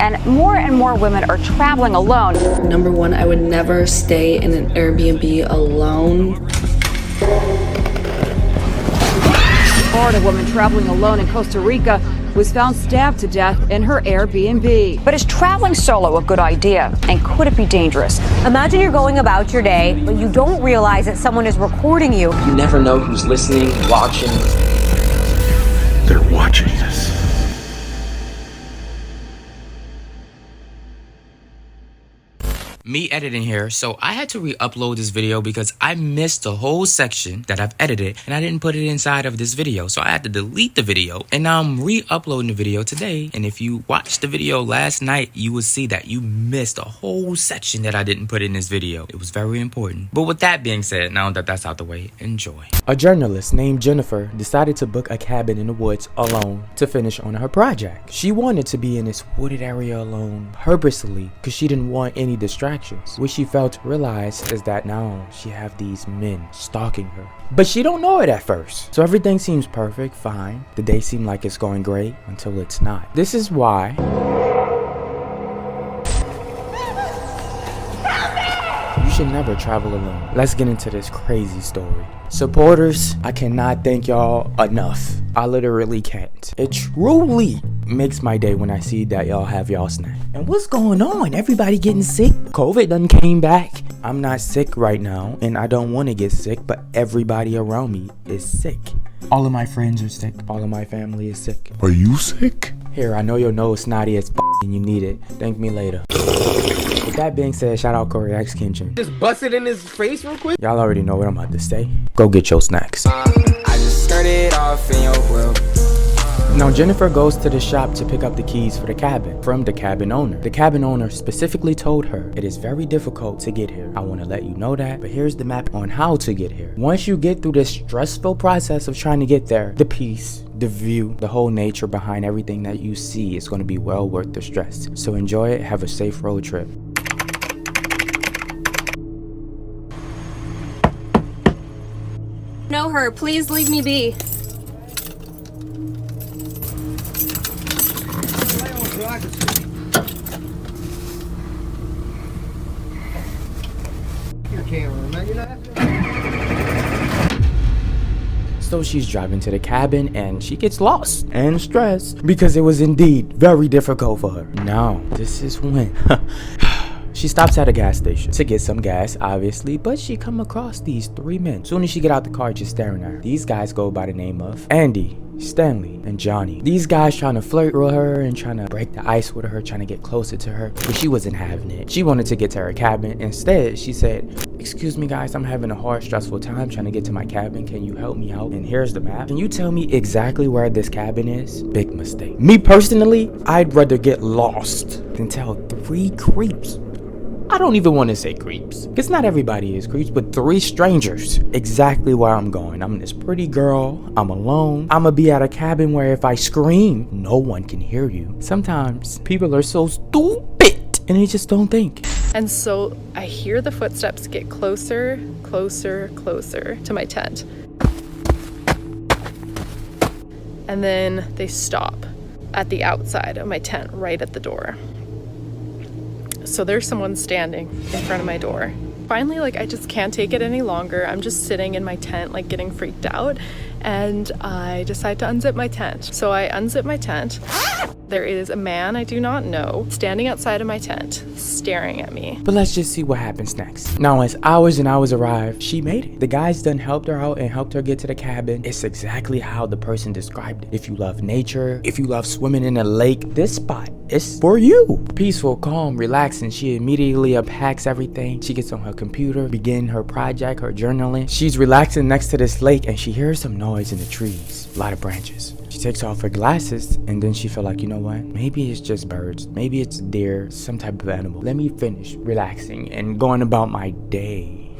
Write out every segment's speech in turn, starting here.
and more women are traveling alone. Number one, I would never stay in an Airbnb alone. Florida woman traveling alone in Costa Rica was found stabbed to death in her Airbnb. But is traveling solo a good idea? And could it be dangerous? Imagine you're going about your day, but you don't realize that someone is recording you. You never know who's listening, watching. They're watching us. Me editing here, so I had to re-upload this video because I missed the whole section that I've edited and I didn't put it inside of this video, so I had to delete the video, and now I'm re-uploading the video today. And if you watched the video last night, you will see that you missed a whole section that I didn't put in this video. It was very important. But with that being said, now that that's out the way, enjoy. A journalist named Jennifer decided to book a cabin in the woods alone to finish on her project. She wanted to be in this wooded area alone purposely because she didn't want any distractions. What she failed to realize is that now she have these men stalking her. But she don't know it at first. So everything seems perfect, fine. The day seemed like it's going great until it's not. This is why you should never travel alone. Let's get into this crazy story. Supporters, I cannot thank y'all enough. I literally can't. It truly makes my day when I see that y'all have y'all snack. And what's going on? Everybody getting sick? COVID done came back. I'm not sick right now, and I don't want to get sick, but everybody around me is sick. All of my friends are sick. All of my family is sick. Are you sick? Here, I know your nose snotty as and you need it. Thank me later. With that being said, shout out Corey X Kitchen. Just bust it in his face real quick. Y'all already know what I'm about to say. Go get your snacks. I just started off in your grill. Now Jennifer goes to the shop to pick up the keys for the cabin from the cabin owner. The cabin owner specifically told her it is very difficult to get here. I want to let you know that, but here's the map on how to get here. Once you get through this stressful process of trying to get there, the peace, the view, the whole nature behind everything that you see is going to be well worth the stress. So enjoy it, have a safe road trip. Know her, please leave me be. So she's driving to the cabin and she gets lost and stressed because it was indeed very difficult for her. Now, this is when she stops at a gas station to get some gas, obviously, but she come across these three men. Soon as she get out the car, just staring at her. These guys go by the name of Andy, Stanley, and Johnny. These guys trying to flirt with her and trying to break the ice with her, trying to get closer to her, but she wasn't having it. She wanted to get to her cabin. Instead, she said, "Excuse me guys, I'm having a hard, stressful time trying to get to my cabin. Can you help me out? And here's the map. Can you tell me exactly where this cabin is?" Big mistake. Me personally, I'd rather get lost than tell three creeps. I don't even want to say creeps, because not everybody is creeps, but three strangers exactly where I'm going. I'm this pretty girl, I'm alone, I'm gonna be at a cabin where if I scream, no one can hear you. Sometimes people are so stupid and they just don't think. And so I hear the footsteps get closer, closer, closer to my tent. And then they stop at the outside of my tent, right at the door. So there's someone standing in front of my door. Finally, I just can't take it any longer. I'm just sitting in my tent, getting freaked out. And I decide to unzip my tent. So I unzip my tent. There is a man I do not know standing outside of my tent, staring at me. But let's just see what happens next. Now, as hours and hours arrive, she made it. The guys done helped her out and helped her get to the cabin. It's exactly how the person described it. If you love nature, if you love swimming in a lake, this spot is for you. Peaceful, calm, relaxing. She immediately unpacks everything. She gets on her computer, begin her project, her journaling. She's relaxing next to this lake and she hears some noise in the trees, a lot of branches. She takes off her glasses and then she felt like, you know what? Maybe it's just birds. Maybe it's deer, some type of animal. Let me finish relaxing and going about my day.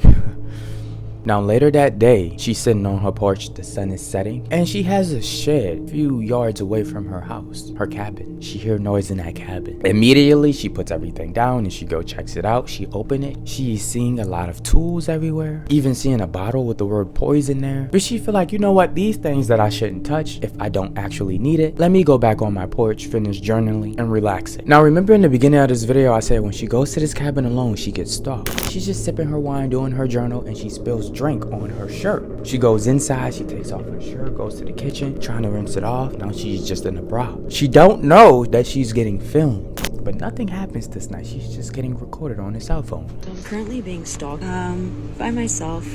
Now later that day, she's sitting on her porch, the sun is setting, and she has a shed a few yards away from her house, her cabin. She hears noise in that cabin. Immediately, she puts everything down and she go checks it out. She open it. She's seeing a lot of tools everywhere, even seeing a bottle with the word poison there. But she feel like, you know what, these things that I shouldn't touch if I don't actually need it. Let me go back on my porch, finish journaling, and relaxing. Now remember in the beginning of this video, I said when she goes to this cabin alone, she gets stalked. She's just sipping her wine, doing her journal, and she spills drink on her shirt. She goes inside, she takes off her shirt, goes to the kitchen, trying to rinse it off. Now she's just in a bra. She don't know that she's getting filmed. But nothing happens this night. She's just getting recorded on his cell phone. I'm currently being stalked by myself.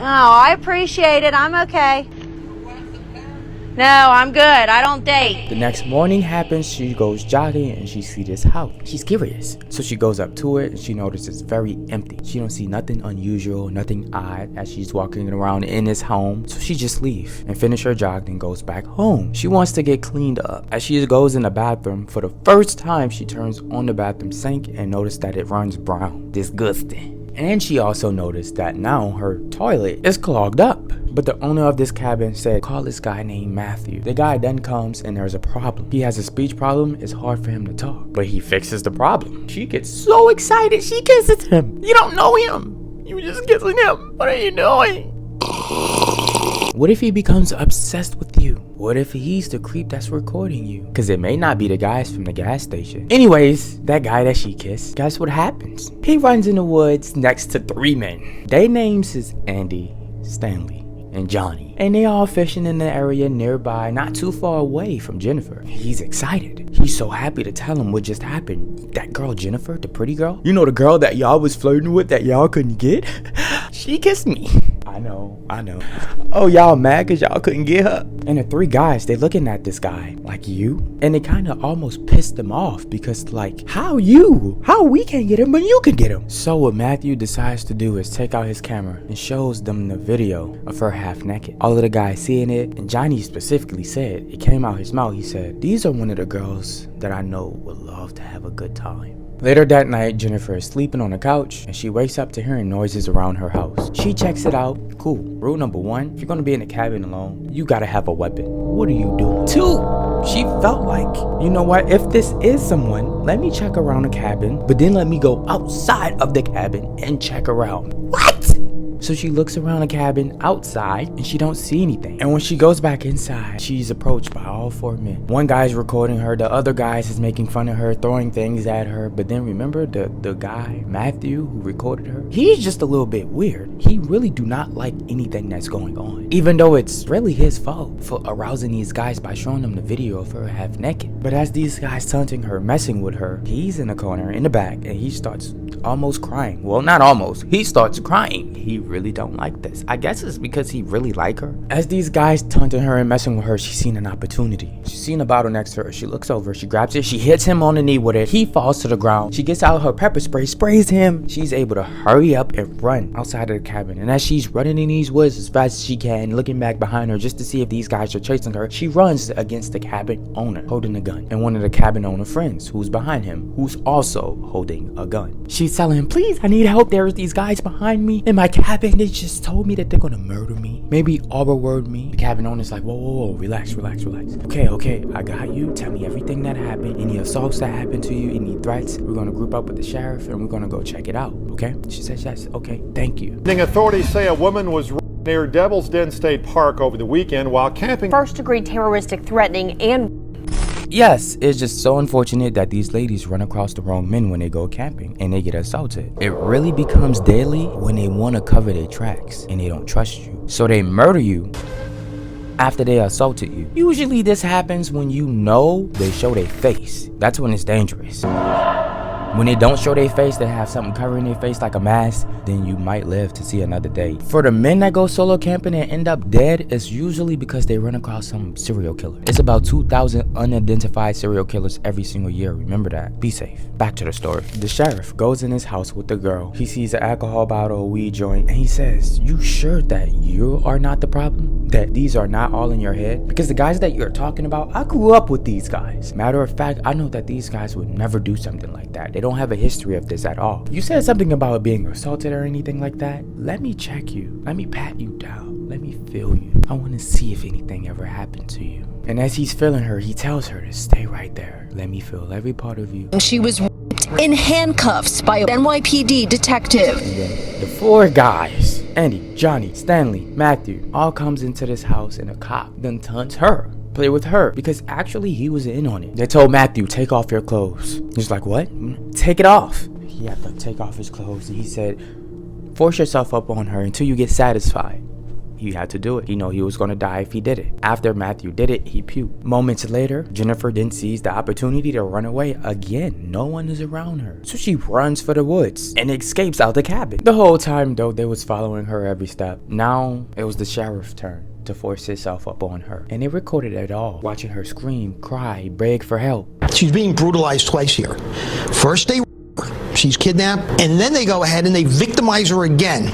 Oh, I appreciate it. I'm okay. No, I'm good. I don't date. The next morning happens, she goes jogging and she sees this house. She's curious. So she goes up to it and she notices it's very empty. She don't see nothing unusual, nothing odd as she's walking around in this home. So she just leaves and finish her jog and goes back home. She wants to get cleaned up. As she goes in the bathroom, for the first time, she turns on the bathroom sink and notices that it runs brown. Disgusting. And she also noticed that now her toilet is clogged up. But the owner of this cabin said, call this guy named Matthew. The guy then comes and there's a problem. He has a speech problem. It's hard for him to talk. But he fixes the problem. She gets so excited. She kisses him. You don't know him. You just kissing him. What are you doing? What if he becomes obsessed with you? What if he's the creep that's recording you? Because it may not be the guys from the gas station. Anyways, that guy that she kissed, guess what happens? He runs in the woods next to 3 men. Their names is Andy, Stanley, and Johnny. And they all fishing in the area nearby, not too far away from Jennifer. He's excited. He's so happy to tell him what just happened. That girl Jennifer, the pretty girl, you know, the girl that y'all was flirting with that y'all couldn't get? She kissed me. I know. Oh, y'all mad because y'all couldn't get her? And the 3 guys, they looking at this guy like, you? And it kind of almost pissed them off because like, how you? How we can't get him but you can get him? So what Matthew decides to do is take out his camera and shows them the video of her half naked. All of the guys seeing it, and Johnny specifically said, it came out his mouth, he said, these are one of the girls that I know would love to have a good time. Later that night, Jennifer is sleeping on the couch and she wakes up to hearing noises around her house. She checks it out. Cool. Rule number 1, if you're gonna be in a cabin alone, you gotta have a weapon. What are you doing? 2, she felt like, you know what, if this is someone, let me check around the cabin, but then let me go outside of the cabin and check around. What? So she looks around the cabin outside and she don't see anything. And when she goes back inside, she's approached by all 4 men. One guy's recording her, the other guys is making fun of her, throwing things at her. But then remember the guy, Matthew, who recorded her? He's just a little bit weird. He really do not like anything that's going on. Even though it's really his fault for arousing these guys by showing them the video of her half naked. But as these guys taunting her, messing with her, he's in the corner, in the back, and he starts almost crying. Well, not almost. He starts crying. He really don't like this. I guess it's because he really like her. As these guys taunting her and messing with her, she's seen an opportunity. She's seen a bottle next to her. She looks over, she grabs it, she hits him on the knee with it. He falls to the ground. She gets out her pepper spray, sprays him. She's able to hurry up and run outside of the cabin. And as she's running in these woods as fast as she can, looking back behind her just to see if these guys are chasing her, she runs against the cabin owner holding a gun, and one of the cabin owner friends who's behind him, who's also holding a gun. She's telling him, please, I need help. There's these guys behind me in my cabin. They just told me that they're gonna murder me. Maybe overword me. The cabin owner's like, whoa, relax. Okay, I got you. Tell me everything that happened. Any assaults that happened to you, any threats. We're gonna group up with the sheriff and we're gonna go check it out, okay? She says, yes, okay, thank you. Authorities say a woman was near Devil's Den State Park over the weekend while camping. First-degree terroristic threatening and... Yes, it's just so unfortunate that these ladies run across the wrong men when they go camping and they get assaulted. It really becomes deadly when they want to cover their tracks and they don't trust you. So they murder you after they assaulted you. Usually this happens when you know they show their face. That's when it's dangerous. When they don't show their face, they have something covering their face like a mask, then you might live to see another day. For the men that go solo camping and end up dead, it's usually because they run across some serial killer. It's about 2,000 unidentified serial killers every single year. Remember that. Be safe. Back to the story. The sheriff goes in his house with the girl. He sees an alcohol bottle, a weed joint, and he says, you sure that you are not the problem? That these are not all in your head? Because the guys that you're talking about, I grew up with these guys. Matter of fact, I know that these guys would never do something like that. They don't have a history of this at all. You said something about being assaulted or anything like that. Let me check you. Let me pat you down. Let me feel you. I want to see if anything ever happened to you. And as he's feeling her, he tells her to stay right there. Let me feel every part of you. She was in handcuffs by an NYPD detective. And then the 4 guys, Andy, Johnny, Stanley, Matthew, all comes into this house, and a cop then taunts her. Play with her, because actually he was in on it. They told Matthew, take off your clothes. He's like, what? Take it off. He had to take off his clothes, and he said, force yourself up on her until you get satisfied. He had to do it. He knew he was going to die if he did it. After Matthew did it, he puked. Moments later, Jennifer then sees the opportunity to run away again. No one is around her. So she runs for the woods and escapes out the cabin. The whole time though, they was following her every step. Now it was the sheriff's turn to force himself up on her. And they recorded it all, watching her scream, cry, beg for help. She's being brutalized twice here. First they she's kidnapped, and then they go ahead and they victimize her again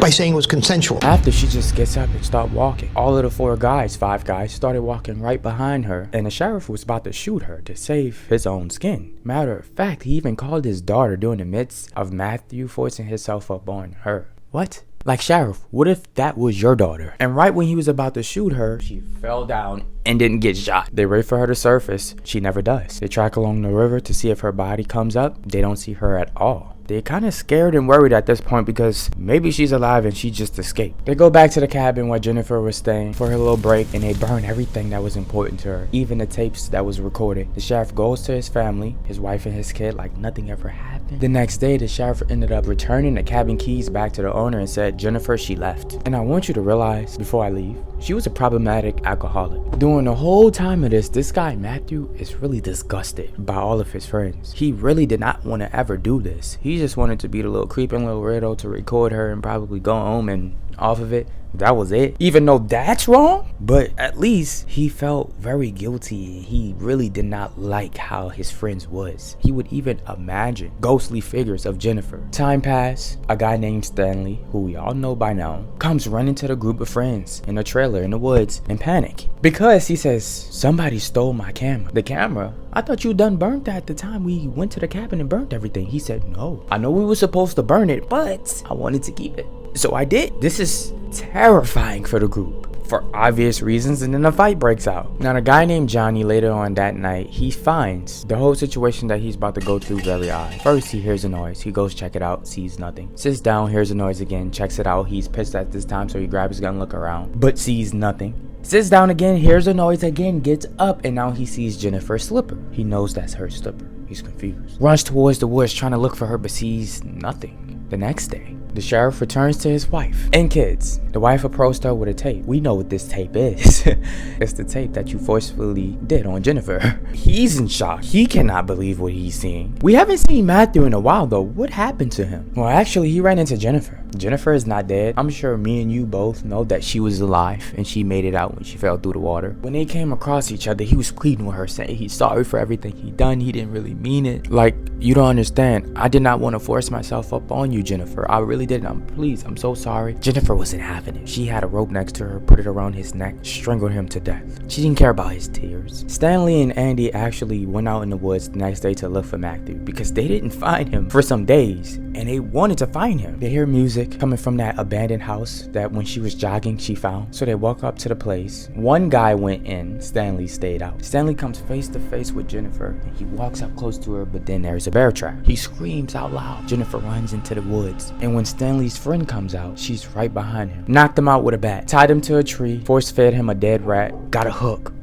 by saying it was consensual. After, she just gets up and starts walking. All of the 5 guys started walking right behind her, and the sheriff was about to shoot her to save his own skin. Matter of fact, he even called his daughter during the midst of Matthew forcing himself up on her. What? Like, sheriff, what if that was your daughter? And right when he was about to shoot her, she fell down and didn't get shot. They wait for her to surface. She never does. They track along the river to see if her body comes up. They don't see her at all. They're kind of scared and worried at this point because maybe she's alive and she just escaped. They go back to the cabin where Jennifer was staying for her little break, and they burn everything that was important to her, even the tapes that was recorded. The sheriff goes to his family, his wife and his kid, like nothing ever happened. The next day, the sheriff ended up returning the cabin keys back to the owner and said, Jennifer, she left. And I want you to realize, before I leave, she was a problematic alcoholic. During the whole time of this guy, Matthew, is really disgusted by all of his friends. He really did not want to ever do this. He just wanted to be the little creeping little weirdo to record her and probably go home and off of it. That was it. Even though that's wrong, but at least he felt very guilty, and he really did not like how his friends was. He would even imagine ghostly figures of Jennifer. Time passed. A guy named Stanley, who we all know by now, comes running to the group of friends in a trailer in the woods in panic because he says, somebody stole my camera. The camera? I thought you done burnt that at the time we went to the cabin and burnt everything. He said, no, I know we were supposed to burn it, but I wanted to keep it, so I did. This is terrifying for the group for obvious reasons, and then a fight breaks out. Now, the guy named Johnny, later on that night, he finds the whole situation that he's about to go through very odd. First, he hears a noise. He goes check it out, sees nothing. Sits down, hears a noise again, checks it out. He's pissed at this time, so he grabs his gun, look around, but sees nothing. Sits down again, hears a noise again, gets up, and now he sees Jennifer's slipper. He knows that's her slipper. He's confused. Runs towards the woods trying to look for her, but sees nothing. The next day, the sheriff returns to his wife and kids. The wife approached her with a tape. We know what this tape is. It's the tape that you forcefully did on Jennifer. He's in shock. He cannot believe what he's seeing. We haven't seen Matthew in a while though. What happened to him? Well, actually, he ran into Jennifer. Jennifer is not dead. I'm sure me and you both know that she was alive and she made it out when she fell through the water. When they came across each other, he was pleading with her, saying he's sorry for everything he done. He didn't really mean it. Like, you don't understand. I did not want to force myself up on you, Jennifer. I really didn't. I'm so sorry. Jennifer wasn't having it. She had a rope next to her, put it around his neck, strangled him to death. She didn't care about his tears. Stanley and Andy actually went out in the woods the next day to look for Matthew because they didn't find him for some days and they wanted to find him. They hear music coming from that abandoned house that when she was jogging she found. So they walk up to the place. One guy went in, Stanley stayed out. Stanley comes face to face with Jennifer and he walks up close to her, but then there's a bear trap. He screams out loud. Jennifer runs into the woods, and when Stanley's friend comes out, she's right behind him. Knocked him out with a bat, tied him to a tree, force fed him a dead rat, got a hook,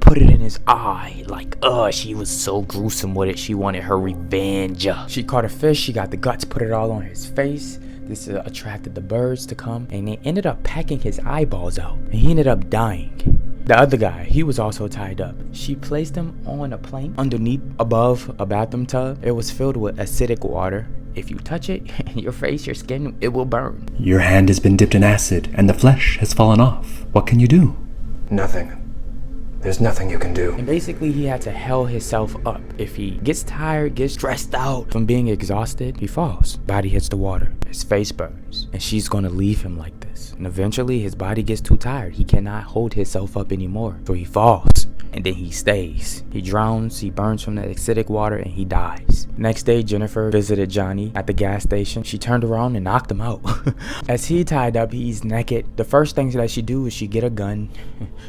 put it in his eye. Like, she was so gruesome with it. She wanted her revenge. She caught a fish, she got the guts, put it all on his face. This attracted the birds to come, and they ended up packing his eyeballs out, and he ended up dying. The other guy, he was also tied up. She placed him on a plank underneath, above a bathroom tub. It was filled with acidic water. If you touch it, your face, your skin, it will burn. Your hand has been dipped in acid, and the flesh has fallen off. What can you do? Nothing. There's nothing you can do. And basically, he had to hell himself up. If he gets tired, gets stressed out from being exhausted, he falls. Body hits the water. His face burns. And she's gonna leave him like this. And eventually, his body gets too tired. He cannot hold himself up anymore. So he falls. and then he stays. He drowns, he burns from the acidic water, and he dies. Next day, Jennifer visited Johnny at the gas station. She turned around and knocked him out. As he tied up, he's naked. The first thing that she do is she get a gun.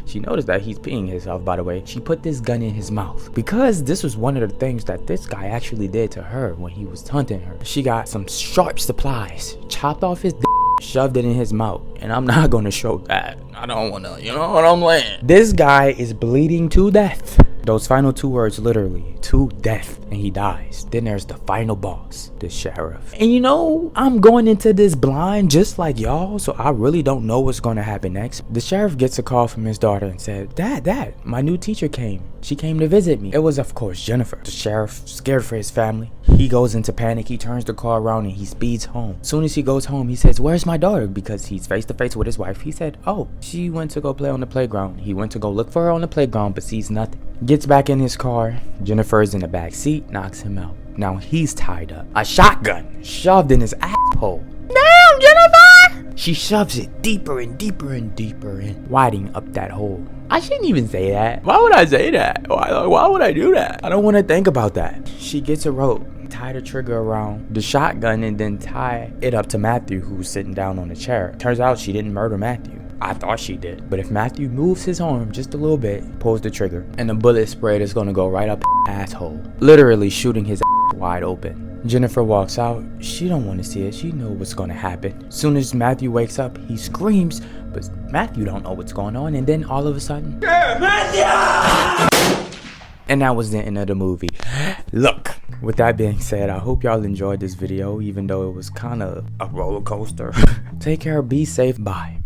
She noticed that he's peeing himself, by the way. She put this gun in his mouth because this was one of the things that this guy actually did to her when he was hunting her. She got some sharp supplies, chopped off his shoved it in his mouth, and I'm not gonna show that. I don't wanna, you know what I'm saying? This guy is bleeding to death. Those final 2 words, literally, to death, and he dies. Then there's the final boss, the sheriff. And you know, I'm going into this blind just like y'all, so I really don't know what's gonna happen next. The sheriff gets a call from his daughter and said, Dad, my new teacher came. She came to visit me. It was, of course, Jennifer. The sheriff, scared for his family, he goes into panic. He turns the car around and he speeds home. As soon as he goes home, he says, where's my daughter? Because he's face to face with his wife. He said, oh, she went to go play on the playground. He went to go look for her on the playground, but sees nothing. Gets back in his car. Jennifer is in the back seat, knocks him out. Now he's tied up. A shotgun shoved in his asshole. Damn, Jennifer! She shoves it deeper and deeper and deeper in, widening up that hole. I shouldn't even say that. Why would I say that? Why would I do that? I don't want to think about that. She gets a rope, tie the trigger around the shotgun, and then tie it up to Matthew, who's sitting down on the chair. Turns out she didn't murder Matthew. I thought she did. But if Matthew moves his arm just a little bit, pulls the trigger, and the bullet spread is gonna go right up his asshole, literally shooting his ass wide open. Jennifer walks out. She don't want to see it. She knows what's gonna happen. Soon as Matthew wakes up, he screams, but Matthew don't know what's going on, and then all of a sudden, Matthew! And that was the end of the movie. Look, with that being said, I hope y'all enjoyed this video, even though it was kind of a roller coaster. Take care, be safe, bye.